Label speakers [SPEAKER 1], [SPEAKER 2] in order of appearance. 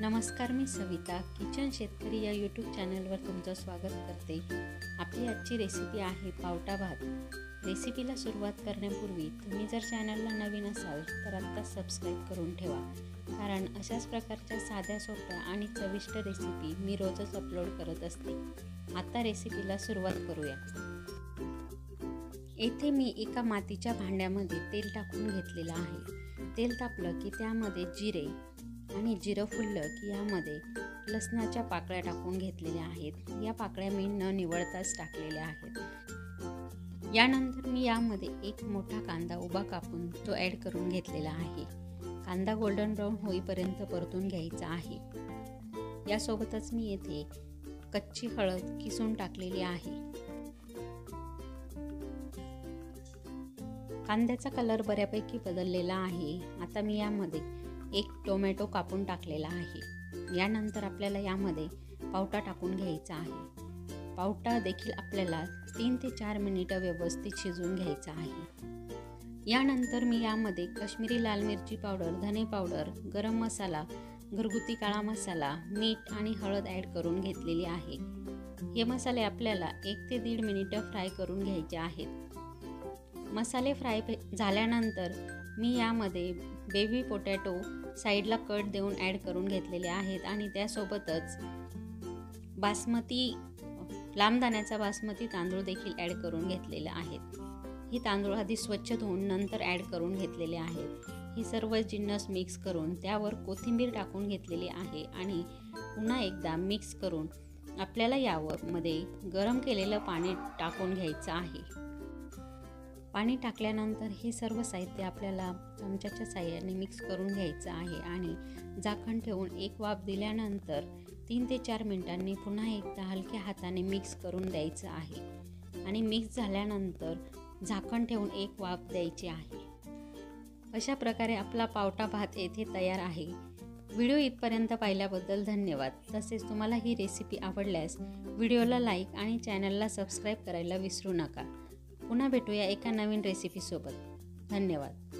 [SPEAKER 1] नमस्कार, मी सविता किचन शेतकरी या यूट्यूब चॅनलवर तुमचं स्वागत करते। आपली आजची रेसिपी आहे पावटा भात। रेसिपीला सुरुवात करण्यापूर्वी तुम्ही जर चॅनलला नवीन असाल तर आत्ता सबस्क्राईब करून ठेवा, कारण अशाच प्रकारच्या साध्या सोप्या आणि चविष्ट रेसिपी मी रोजच अपलोड करत असते। आता रेसिपीला सुरुवात करूया। येथे मी एका मातीच्या भांड्यामध्ये तेल टाकून घेतलेलं आहे। तेल तापलं की त्यामध्ये जिरे आणि जिरं फुललं की यामध्ये लसणाच्या पाकळ्या टाकून घेतलेल्या आहेत। या पाकळ्या मी न निवळताच टाकलेल्या आहेत। यानंतर मी यामध्ये एक मोठा कांदा उभा कापून तो ॲड करून घेतलेला आहे। कांदा गोल्डन ब्राऊन होईपर्यंत परतून घ्यायचा आहे। यासोबतच मी येथे कच्ची हळद किसून टाकलेली आहे। कांद्याचा कलर बऱ्यापैकी बदललेला आहे। आता मी यामध्ये एक टोमॅटो कापून टाकलेला आहे। यानंतर आपल्याला यामध्ये पावटा टाकून घ्यायचा आहे। पावटा देखील आपल्याला 3 ते 4 मिनिटं व्यवस्थित शिजवून घ्यायचा आहे। यानंतर मी यामध्ये काश्मीरी लाल मिरची पावडर, धने पावडर, गरम मसाला, घरगुती काळा मसाला, मीठ आणि हळद ॲड करून घेतलेली आहे। हे मसाले आपल्याला 1 ते 1.5 मिनिटं फ्राय करून घ्यायचे आहेत। मसाले फ्राय झाल्यानंतर मी यामध्ये बेबी पोटॅटो साईडला कट देऊन ॲड करून घेतलेले आहेत आणि त्यासोबतच लांब दाण्याचा बासमती तांदूळ देखील ॲड करून घेतलेले आहेत। ही तांदूळ आधी स्वच्छ धुवून नंतर ॲड करून घेतलेले आहेत। ही सर्व जिन्नस मिक्स करून त्यावर कोथिंबीर टाकून घेतलेली आहे आणि पुन्हा एकदा मिक्स करून आपल्याला यामध्ये गरम केलेलं पाणी टाकून घ्यायचं आहे। पाणी टाकल्यानंतर हे सर्व साहित्य आपल्याला चमच्याच्या साहाय्याने मिक्स करून घ्यायचं आहे आणि झाकण ठेवून एक वाफ दिल्यानंतर 3 ते 4 मिनिटांनी पुन्हा एकदा हलक्या हाताने मिक्स करून द्यायचं आहे आणि मिक्स झाल्यानंतर झाकण ठेवून एक वाफ द्यायची आहे। अशा प्रकारे आपला पावटा भात येथे तयार आहे। व्हिडिओ इथपर्यंत पाहिल्याबद्दल धन्यवाद। तसेच तुम्हाला ही रेसिपी आवडल्यास व्हिडिओला लाईक आणि चॅनलला सबस्क्राईब करायला विसरू नका। पुन्हा भेटूया एका नवीन रेसिपीसोबत। धन्यवाद।